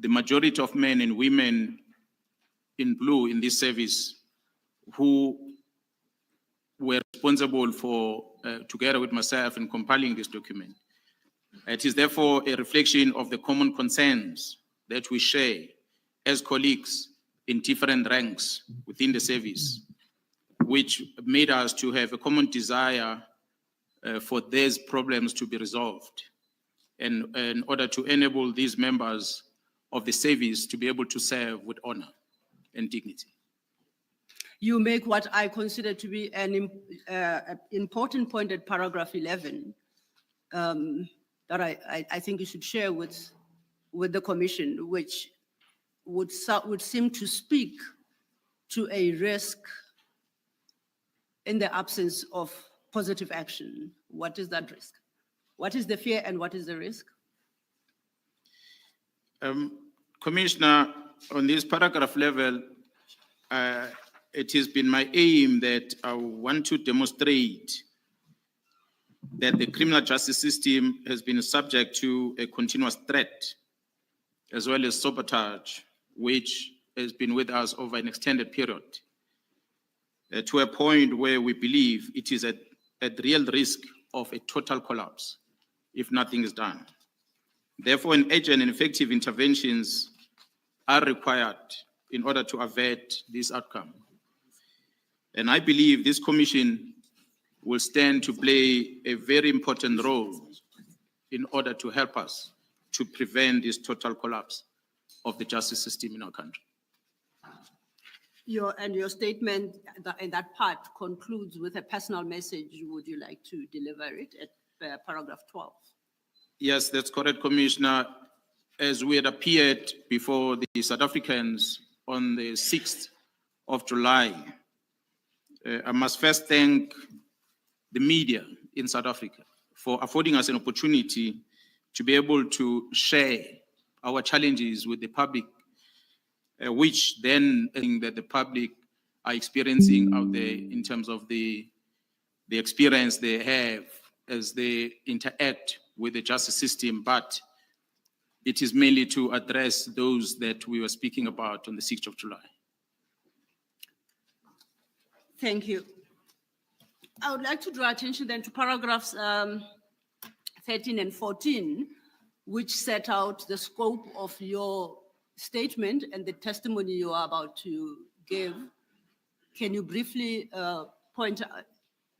the majority of men and women in blue in this service who were responsible for, together with myself, in compiling this document. It is therefore a reflection of the common concerns that we share as colleagues in different ranks within the service, which made us to have a common desire for these problems to be resolved, and in order to enable these members of the service to be able to serve with honor and dignity. You make what I consider to be an important point at paragraph 11 that I think you should share with the Commission, which would seem to speak to a risk in the absence of positive action. What is that risk? What is the fear and what is the risk? Commissioner, on this paragraph level, it has been my aim that I want to demonstrate that the criminal justice system has been subject to a continuous threat, as well as sabotage, which has been with us over an extended period, to a point where we believe it is at real risk of a total collapse if nothing is done. Therefore, an urgent and effective interventions are required in order to avert this outcome. And I believe this commission will stand to play a very important role in order to help us to prevent this total collapse of the justice system in our country. Your statement in that part concludes with a personal message. Would you like to deliver it at paragraph 12? Yes, that's correct, Commissioner. As we had appeared before the South Africans on the 6th of July, I must first thank the media in South Africa for affording us an opportunity to be able to share our challenges with the public, which then that the public are experiencing out there in terms of the experience they have as they interact with the justice system, but it is mainly to address those that we were speaking about on the 6th of July. Thank you. I would like to draw attention then to paragraphs 13 and 14, which set out the scope of your statement and the testimony you are about to give. Can you briefly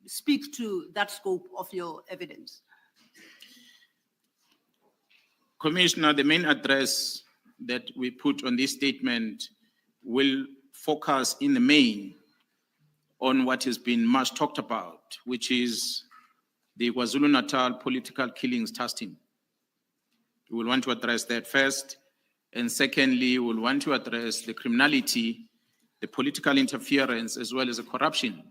speak to that scope of your evidence? Commissioner, the main address that we put on this statement will focus in the main on what has been much talked about, which is the KwaZulu-Natal political killings task team. We will want to address that first. And secondly, we will want to address the criminality, the political interference, as well as the corruption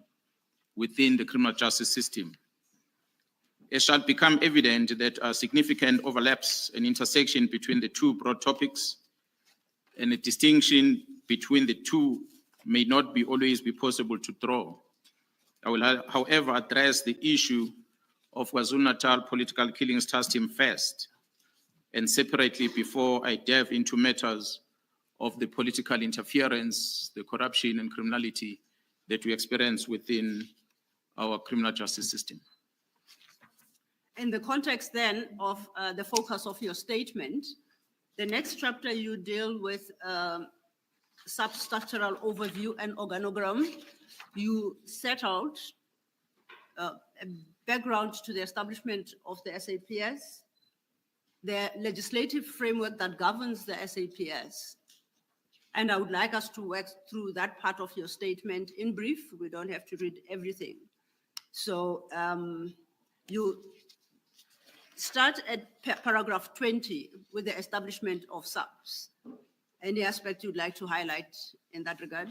within the criminal justice system. It shall become evident that significant overlaps and intersection between the two broad topics, and a distinction between the two may not always be possible to draw. I will, however, address the issue of KwaZulu-Natal political killings task team first, and separately before I delve into matters of the political interference, the corruption and criminality that we experience within our criminal justice system. In the context then of the focus of your statement, the next chapter you deal with substructural overview and organogram. You set out a background to the establishment of the SAPS, the legislative framework that governs the SAPS. And I would like us to work through that part of your statement in brief. We don't have to read everything. So you start at paragraph 20 with the establishment of SAPS. Any aspect you'd like to highlight in that regard?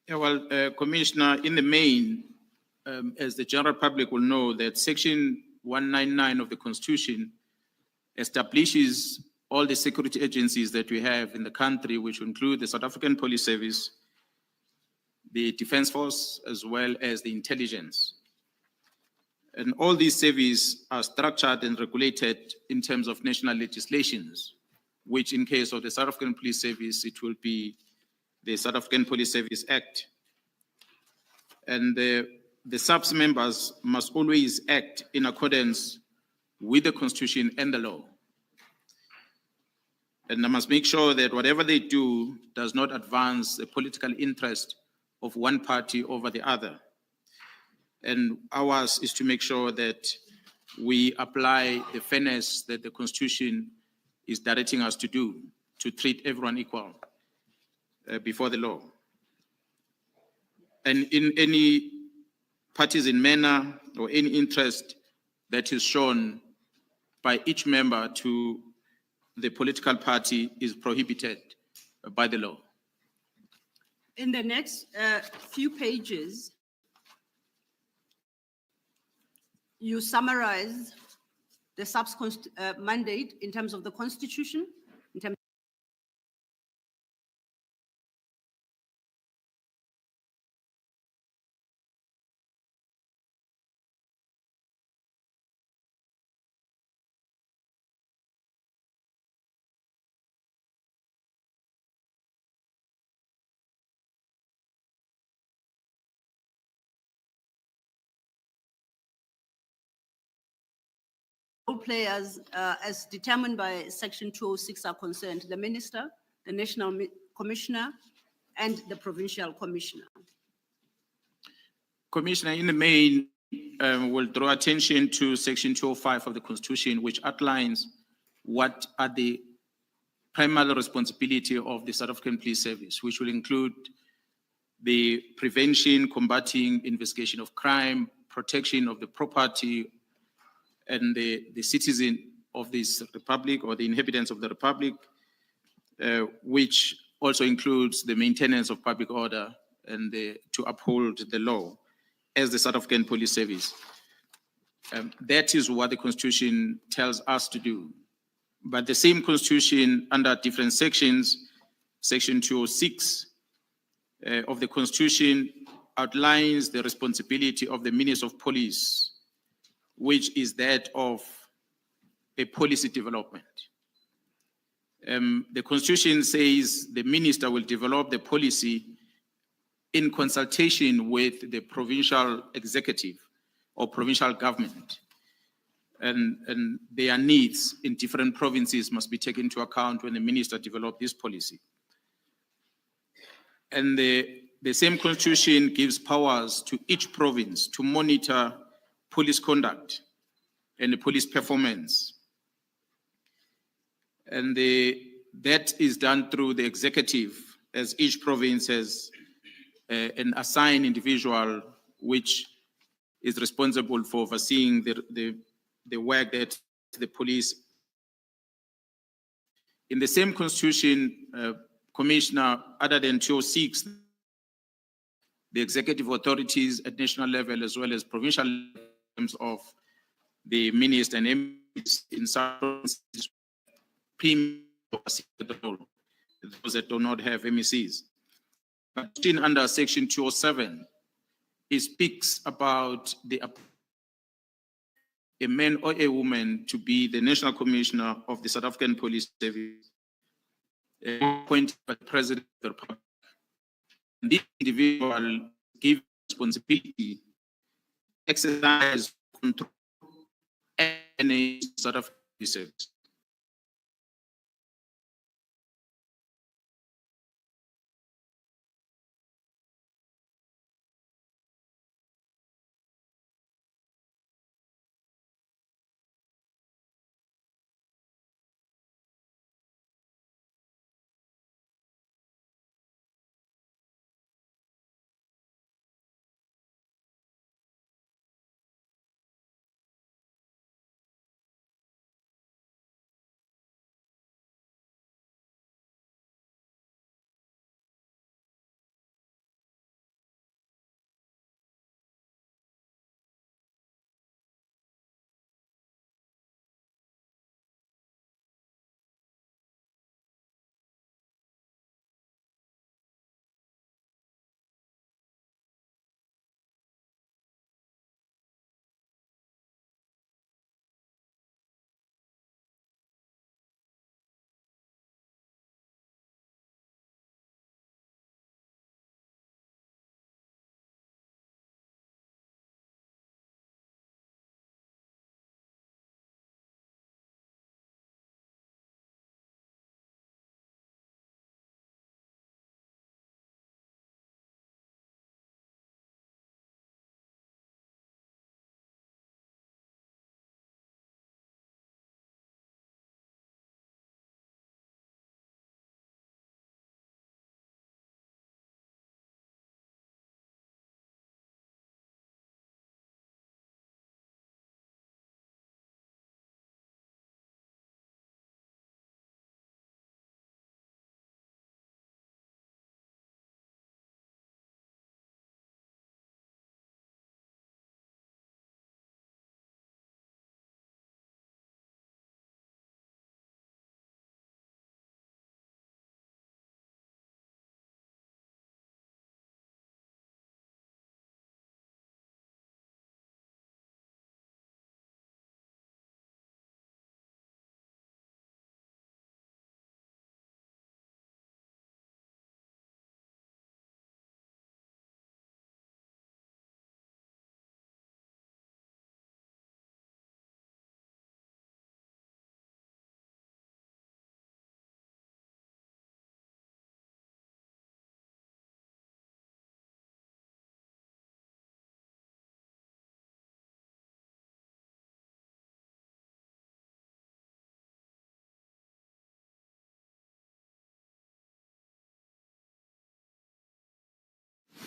Yeah, well, Commissioner, in the main, as the general public will know, that Section 199 of the Constitution establishes all the security agencies that we have in the country, which include the South African Police Service, the Defense Force, as well as the intelligence. And all these services are structured and regulated in terms of national legislations, which in case of the South African Police Service, it will be the South African Police Service Act. And the SAPS members must always act in accordance with the Constitution and the law. And they must make sure that whatever they do does not advance the political interest of one party over the other. And ours is to make sure that we apply the fairness that the Constitution is directing us to do, to treat everyone equal before the law. And in any partisan manner or any interest that is shown by each member to the political party is prohibited by the law. In the next few pages, you summarize the SAPS mandate in terms of the Constitution, in terms role players as determined by Section 206 are concerned: the Minister, the National Commissioner, and the Provincial Commissioner. Commissioner, in the main, will draw attention to Section 205 of the Constitution, which outlines what are the primary responsibility of the South African Police Service, which will include the prevention, combating, investigation of crime, protection of the property and the citizen of this republic or the inhabitants of the republic, which also includes the maintenance of public order and to uphold the law as the South African Police Service. That is what the Constitution tells us to do. But the same Constitution, under different sections, Section 206 of the Constitution outlines the responsibility of the Minister of Police, which is that of a policy development. The Constitution says the minister will develop the policy in consultation with the provincial executive or provincial government. And their needs in different provinces must be taken into account when the minister develops this policy. And the same Constitution gives powers to each province to monitor police conduct and the police performance. And that is done through the executive, as each province has an assigned individual which is responsible for overseeing the work that the police. In the same Constitution, Commissioner, other than 206, the executive authorities at national level as well as provincial in terms of the minister and MPs in some provinces, those that do not have MECs. But under Section 207, it speaks about a man or a woman to be the National Commissioner of the South African Police Service, appointed by the President of the Republic. And this individual gives responsibility, exercise control, and a South African Police Service.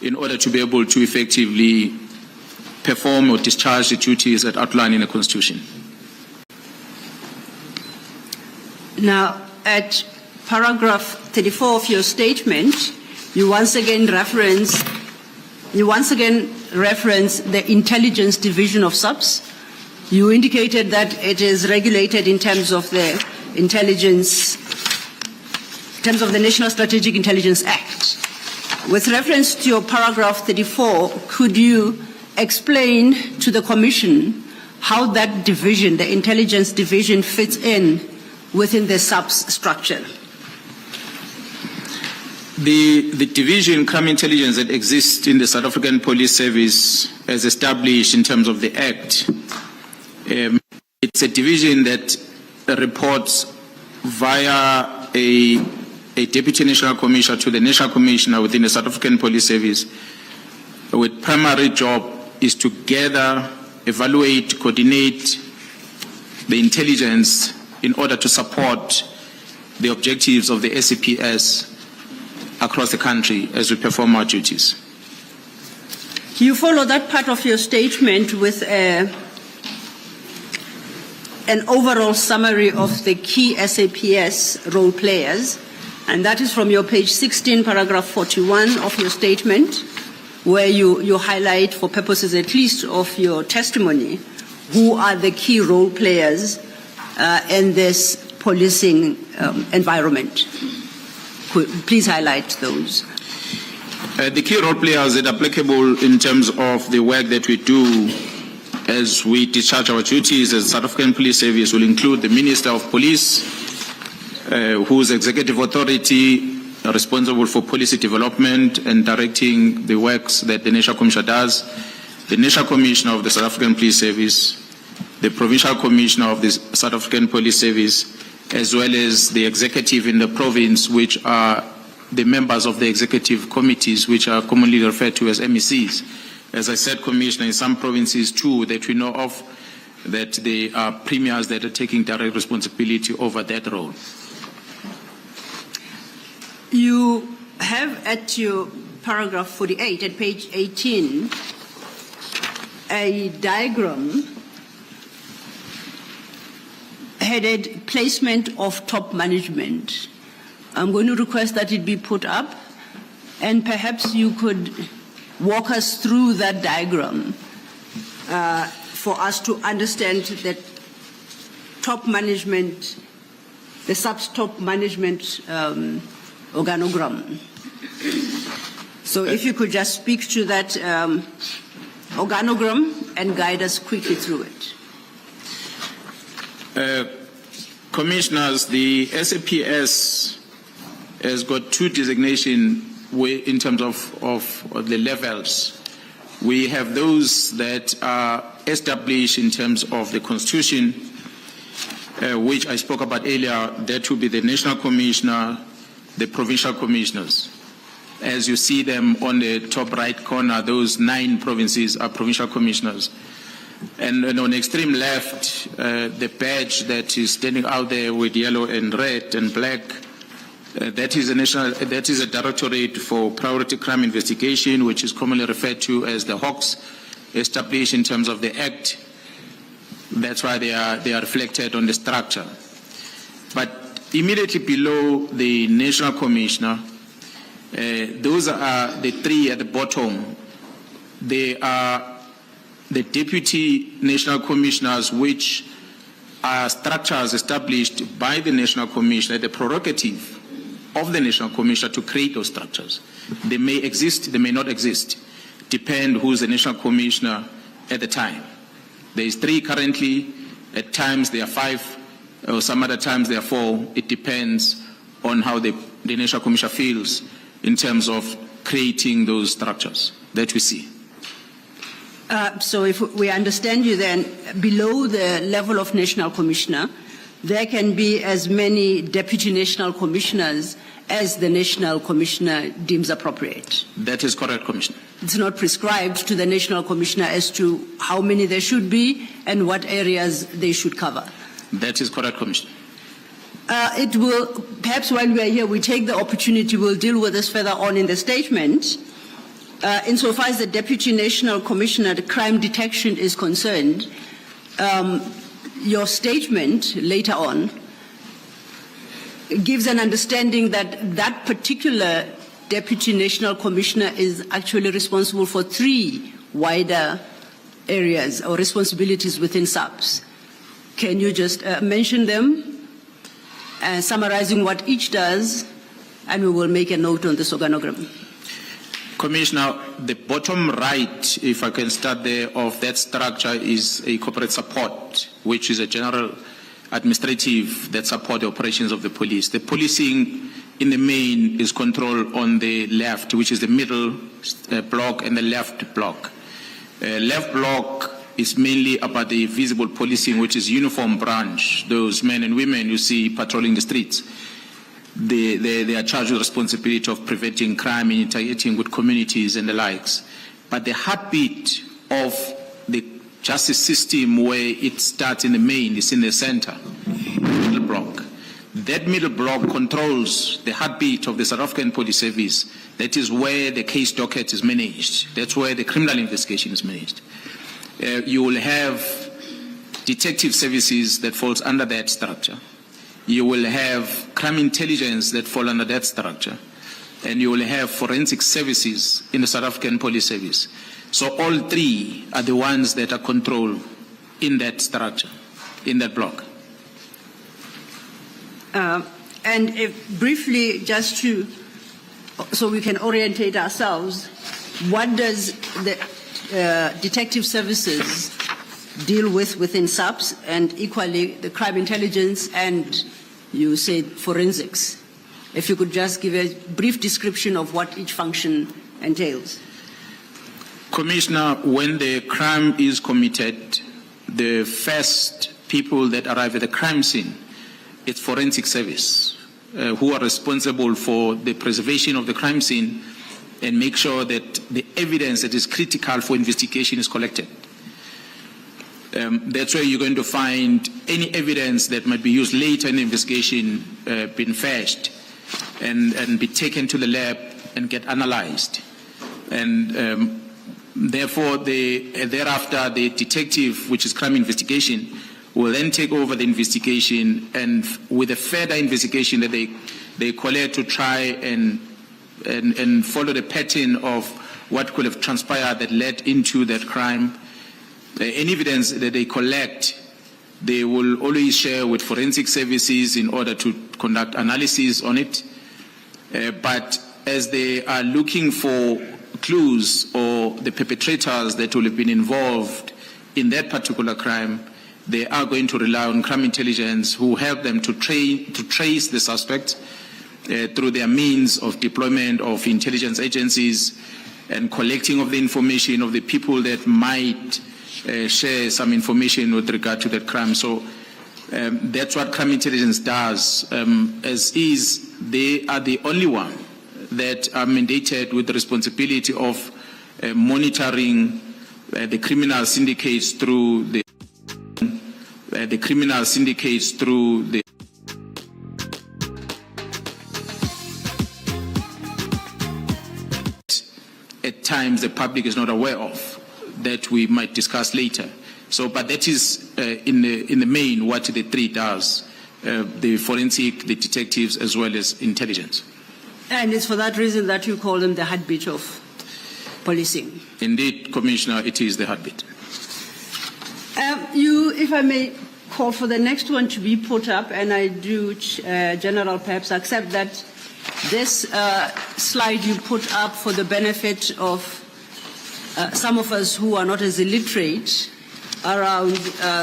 in order to be able to effectively perform or discharge the duties that outline in the Constitution. Now, at paragraph 34 of your statement, you once again reference the intelligence division of SAPS. You indicated that it is regulated in terms of the intelligence, in terms of the National Strategic Intelligence Act. With reference to your paragraph 34, could you explain to the Commission how that division, the intelligence division, fits in within the SAPS structure? The division crime intelligence that exists in the South African Police Service, as established in terms of the Act, it's a division that reports via a Deputy National Commissioner to the National Commissioner within the South African Police Service, with primary job is to gather, evaluate, coordinate the intelligence in order to support the objectives of the SAPS across the country as we perform our duties. You follow that part of your statement with an overall summary of the key SAPS role players, and that is from your page 16, paragraph 41 of your statement, where you highlight, for purposes at least of your testimony, who are the key role players in this policing environment. Please highlight those. The key role players that are applicable in terms of the work that we do as we discharge our duties as South African Police Service will include the Minister of Police, whose executive authority are responsible for policy development and directing the works that the National Commissioner does, the National Commissioner of the South African Police Service, the Provincial Commissioner of the South African Police Service, as well as the executive in the province, which are the members of the executive committees, which are commonly referred to as MECs. As I said, Commissioner, in some provinces too that we know of, that they are premiers that are taking direct responsibility over that role. You have at your paragraph 48, at page 18, a diagram headed placement of top management. I'm going to request that it be put up, and perhaps you could walk us through that diagram for us to understand that top management, the sub-top management organogram. So if you could just speak to that organogram and guide us quickly through it. Commissioners, the SAPS has got two designations in terms of the levels. We have those that are established in terms of the Constitution, which I spoke about earlier. That will be the National Commissioner, the Provincial Commissioners. As you see them on the top right corner, those 9 provinces are Provincial Commissioners. And on the extreme left, the badge that is standing out there with yellow and red and black, that is a Directorate for Priority Crime Investigation, which is commonly referred to as the Hawks, established in terms of the Act. That's why they are reflected on the structure. But immediately below the National Commissioner, those are the 3 at the bottom. They are the Deputy National Commissioners, which are structures established by the National Commissioner, the prerogative of the National Commissioner to create those structures. They may exist, they may not exist, depend who's the National Commissioner at the time. There is 3 currently, at times there are 5, or some other times there are 4. It depends on how the National Commissioner feels in terms of creating those structures that we see. So if we understand you then, below the level of National Commissioner, there can be as many Deputy National Commissioners as the National Commissioner deems appropriate. That is correct, Commissioner. It's not prescribed to the National Commissioner as to how many there should be and what areas they should cover. That is correct, Commissioner. It will, perhaps while we are here, we take the opportunity, we'll deal with this further on in the statement. insofar as the Deputy National Commissioner of Crime Detection is concerned, your statement later on gives an understanding that that particular Deputy National Commissioner is actually responsible for 3 wider areas or responsibilities within SAPS. Can you just mention them, summarizing what each does, and we will make a note on this organogram. Commissioner, the bottom right, if I can start there, of that structure is a corporate support, which is a general administrative that support the operations of the police. The policing in the main is controlled on the left, which is the middle block and the left block. Left block is mainly about the visible policing, which is uniform branch, those men and women you see patrolling the streets. They are charged with responsibility of preventing crime and interacting with communities and the likes. But the heartbeat of the justice system, where it starts in the main, is in the center, middle block. That middle block controls the heartbeat of the South African Police Service. That is where the case docket is managed. That's where the criminal investigation is managed. You will have detective services that falls under that structure. You will have crime intelligence that fall under that structure. And you will have forensic services in the South African Police Service. So all 3 are the ones that are controlled in that structure, in that block. And if briefly, just to, so we can orientate ourselves, what does the detective services deal with within SAPS, and equally the crime intelligence and you said forensics? If you could just give a brief description of what each function entails. Commissioner, when the crime is committed, the first people that arrive at the crime scene, it's forensic service, who are responsible for the preservation of the crime scene and make sure that the evidence that is critical for investigation is collected. That's where you're going to find any evidence that might be used later in the investigation being fetched and be taken to the lab and get analyzed. And therefore, thereafter, the detective, which is crime investigation, will then take over the investigation, and with a further investigation that they collect to try and follow the pattern of what could have transpired that led into that crime. Any evidence that they collect, they will always share with forensic services in order to conduct analysis on it. But as they are looking for clues or the perpetrators that will have been involved in that particular crime, they are going to rely on crime intelligence, who help them to trace the suspect through their means of deployment of intelligence agencies and collecting of the information of the people that might share some information with regard to that crime. So that's what crime intelligence does. As is, they are the only one that are mandated with the responsibility of monitoring the criminal syndicates through the at times the public is not aware of, that we might discuss later. So, but that is in the main what the 3 does, the forensic, the detectives, as well as intelligence. And it's for that reason that you call them the heartbeat of policing. Indeed, Commissioner, it is the heartbeat. If I may call for the next one to be put up, and I do, General, perhaps accept that this slide you put up for the benefit of some of us who are not as illiterate around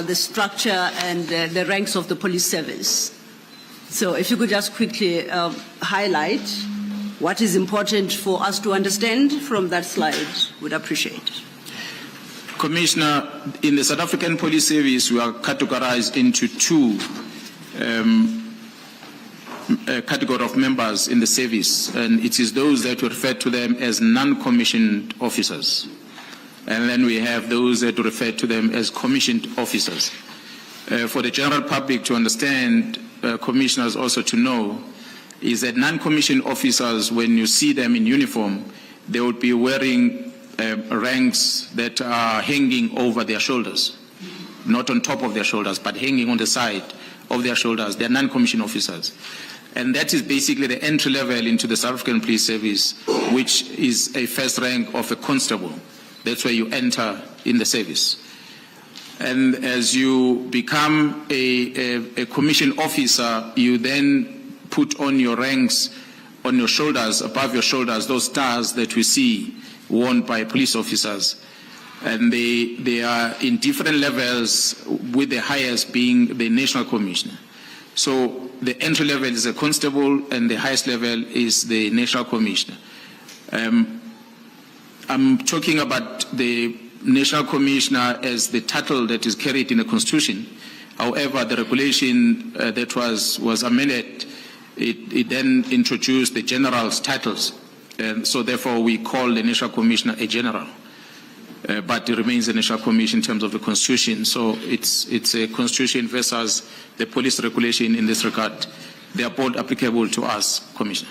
the structure and the ranks of the police service. So if you could just quickly highlight what is important for us to understand from that slide, would appreciate it. Commissioner, in the South African Police Service, we are categorized into 2 category of members in the service, and it is those that we refer to them as non-commissioned officers. And then we have those that refer to them as commissioned officers. For the general public to understand, commissioners also to know, is that non-commissioned officers, when you see them in uniform, they would be wearing ranks that are hanging over their shoulders, not on top of their shoulders, but hanging on the side of their shoulders. They're non-commissioned officers. And that is basically the entry level into the South African Police Service, which is a first rank of a constable. That's where you enter in the service. And as you become a commissioned officer, you then put on your ranks on your shoulders, above your shoulders, those stars that we see worn by police officers. And they are in different levels, with the highest being the national commissioner. So the entry level is a constable and the highest level is the national commissioner. I'm talking about the national commissioner as the title that is carried in the constitution. However, the regulation that was amended, it then introduced the general's titles. And so therefore we call the national commissioner a general. But it remains a national commission in terms of the constitution. So it's a constitution versus the police regulation in this regard. They are both applicable to us, Commissioner.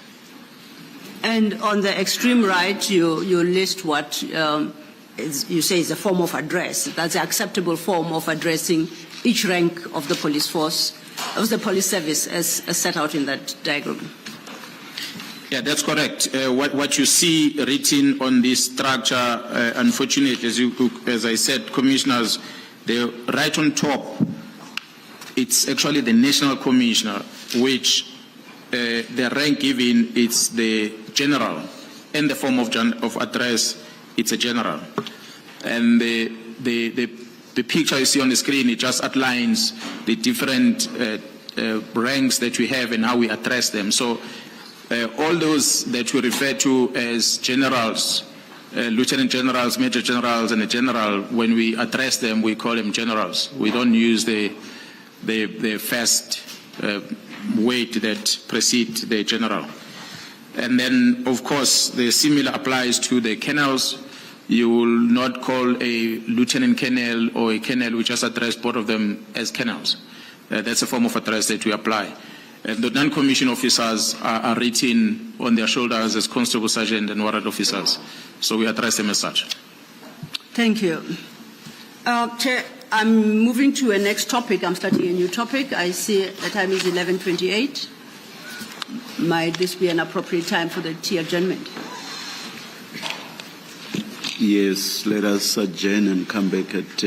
And on the extreme right, you list what you say is a form of address. That's the acceptable form of addressing each rank of the police force, of the police service, as set out in that diagram. Yeah, that's correct. What you see written on this structure, unfortunately, as I said, commissioners, they're right on top. It's actually the national commissioner, which the rank given is the general, and the form of address, it's a general. And the picture you see on the screen, it just outlines the different ranks that we have and how we address them. So all those that we refer to as generals, lieutenant generals, major generals, and a general, when we address them, we call them generals. We don't use the first weight that precedes the general. And then, of course, the similar applies to the colonels. You will not call a lieutenant colonel or a colonel, we just address both of them as colonels. That's a form of address that we apply. And the non-commissioned officers are written on their shoulders as constable, sergeant, and warrant officers. So we address them as such. Thank you. Chair, I'm moving to a next topic. I'm starting a new topic. I see the time is 11:28. Might this be an appropriate time for the tea adjournment? Yes, let us adjourn and come back at